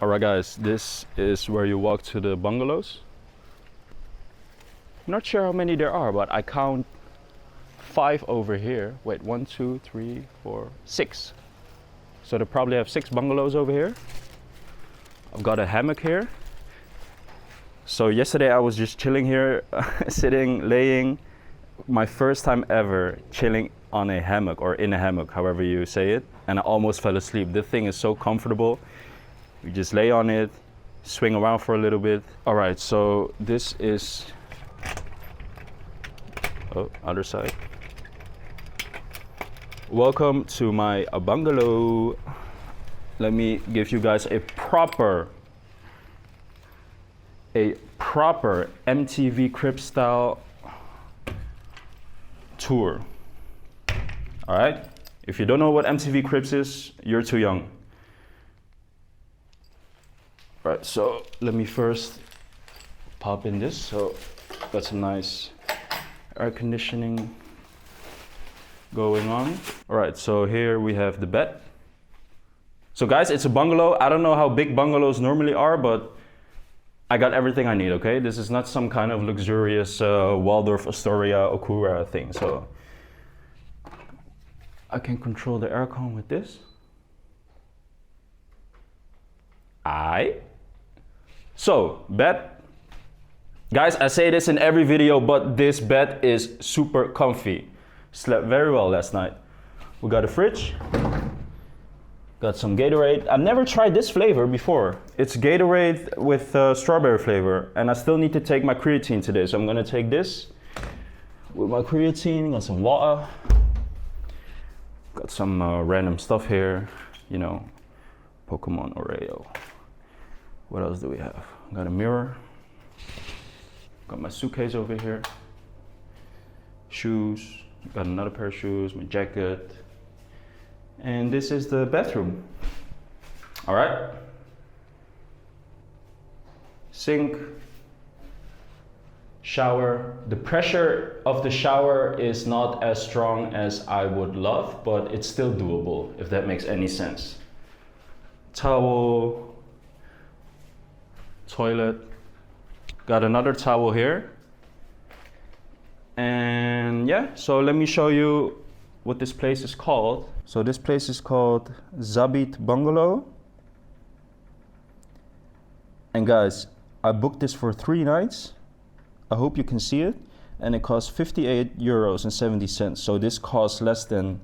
Alright guys, this is where you walk to the bungalows. I'm not sure how many there are, but I count 5 over here. Wait, 1, 2, 3, 4, 6. So they probably have 6 bungalows over here. I've got a hammock here. So yesterday I was just chilling here, sitting, laying. My first time ever chilling on a hammock or in a hammock, however you say it. And I almost fell asleep. This thing is so comfortable. You just lay on it, swing around for a little bit. All right, so this is, other side. Welcome to my bungalow. Let me give you guys a proper MTV Crib style tour. All right, if you don't know what MTV Cribs is, you're too young. Right, so let me first pop in this. So got some nice air conditioning going on. All right, so here we have the bed. So guys, it's a bungalow. I don't know how big bungalows normally are, but I got everything I need, okay? This is not some kind of luxurious Waldorf Astoria Okura thing. So I can control the aircon with this. So, bed. Guys, I say this in every video, but this bed is super comfy. Slept very well last night. We got a fridge. Got some Gatorade. I've never tried this flavor before. It's Gatorade with strawberry flavor. And I still need to take my creatine today. So I'm gonna take this with my creatine. Got some water. Got some random stuff here. You know, Pokemon Oreo. What else do we have? Got a mirror. Got my suitcase over here. Shoes. Got another pair of shoes, my jacket. And this is the bathroom. All right. Sink. Shower. The pressure of the shower is not as strong as I would love, but it's still doable, if that makes any sense. Towel. Toilet. Got another towel here. And yeah, so let me show you what this place is called. So this place is called Zabit Bungalow. And guys, I booked this for 3 nights. I hope you can see it. And it costs 58 euros and 70 cents. So this costs less than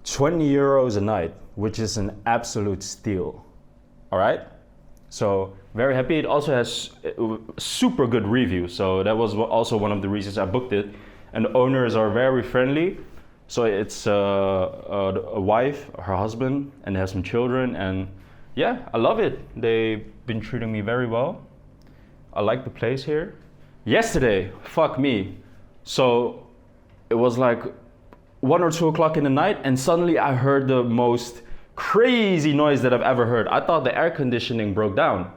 20 euros a night, which is an absolute steal. All right? So very happy. It also has super good reviews. So that was also one of the reasons I booked it. And the owners are very friendly. So it's a wife, her husband, and they have some children. And yeah, I love it. They've been treating me very well. I like the place here. Yesterday, fuck me. So it was like 1 or 2 o'clock in the night, and suddenly I heard the most crazy noise that I've ever heard. I thought the air conditioning broke down.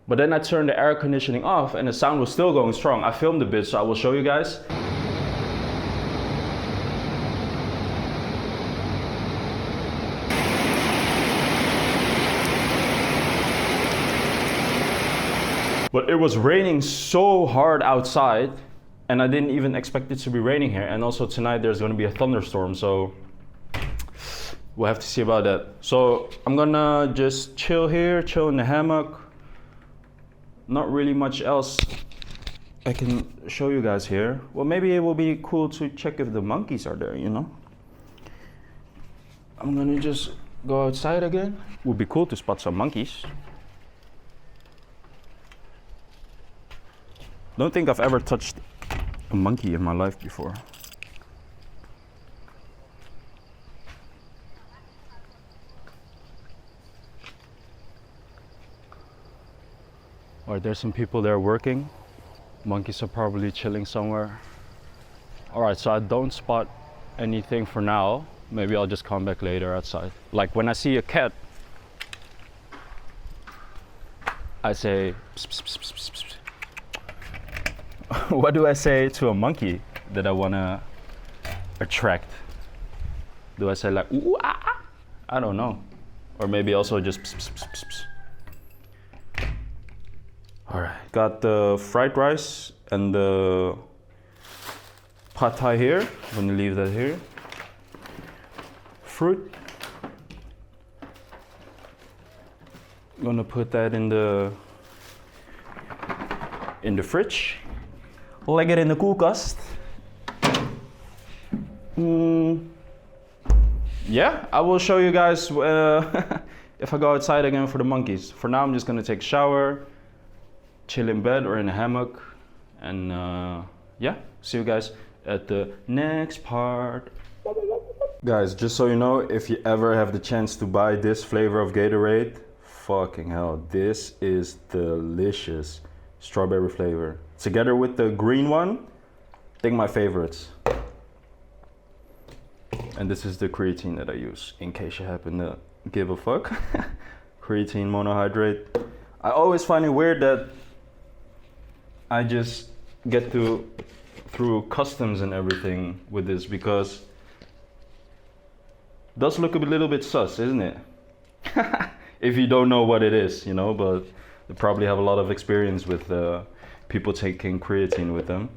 But then I turned the air conditioning off and the sound was still going strong. I filmed a bit, so I will show you guys. But it was raining so hard outside, and I didn't even expect it to be raining here. And also tonight there's gonna be a thunderstorm, so we'll have to see about that. So I'm gonna just chill here, chill in the hammock. Not really much else I can show you guys here. Well, maybe it will be cool to check if the monkeys are there, you know? I'm gonna just go outside again. Would be cool to spot some monkeys. Don't think I've ever touched a monkey in my life before. Alright, there's some people there working. Monkeys are probably chilling somewhere. Alright, so I don't spot anything for now. Maybe I'll just come back later outside. Like when I see a cat, I say, pss, pss, pss, pss, pss, pss. What do I say to a monkey that I wanna attract? Do I say like, ooh, ah, ah? I don't know. Or maybe also just pss, pss, pss, pss, pss. All right, got the fried rice and the pad thai here. I'm gonna leave that here. Fruit. I'm gonna put that in the fridge. Leg it in the koelkast. Yeah, I will show you guys if I go outside again for the monkeys. For now, I'm just gonna take a shower, chill in bed or in a hammock, and yeah, see you guys at the next part. Guys, just so you know, if you ever have the chance to buy this flavor of Gatorade, fucking hell, this is delicious. Strawberry flavor. Together with the green one, I think my favorites. And this is the creatine that I use, in case you happen to give a fuck. Creatine monohydrate. I always find it weird that I just get through customs and everything with this, because it does look a little bit sus, isn't it? If you don't know what it is, you know, but they probably have a lot of experience with people taking creatine with them.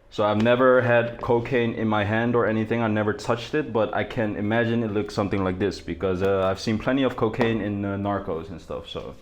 So I've never had cocaine in my hand or anything. I never touched it, but I can imagine it looks something like this, because I've seen plenty of cocaine in Narcos and stuff. So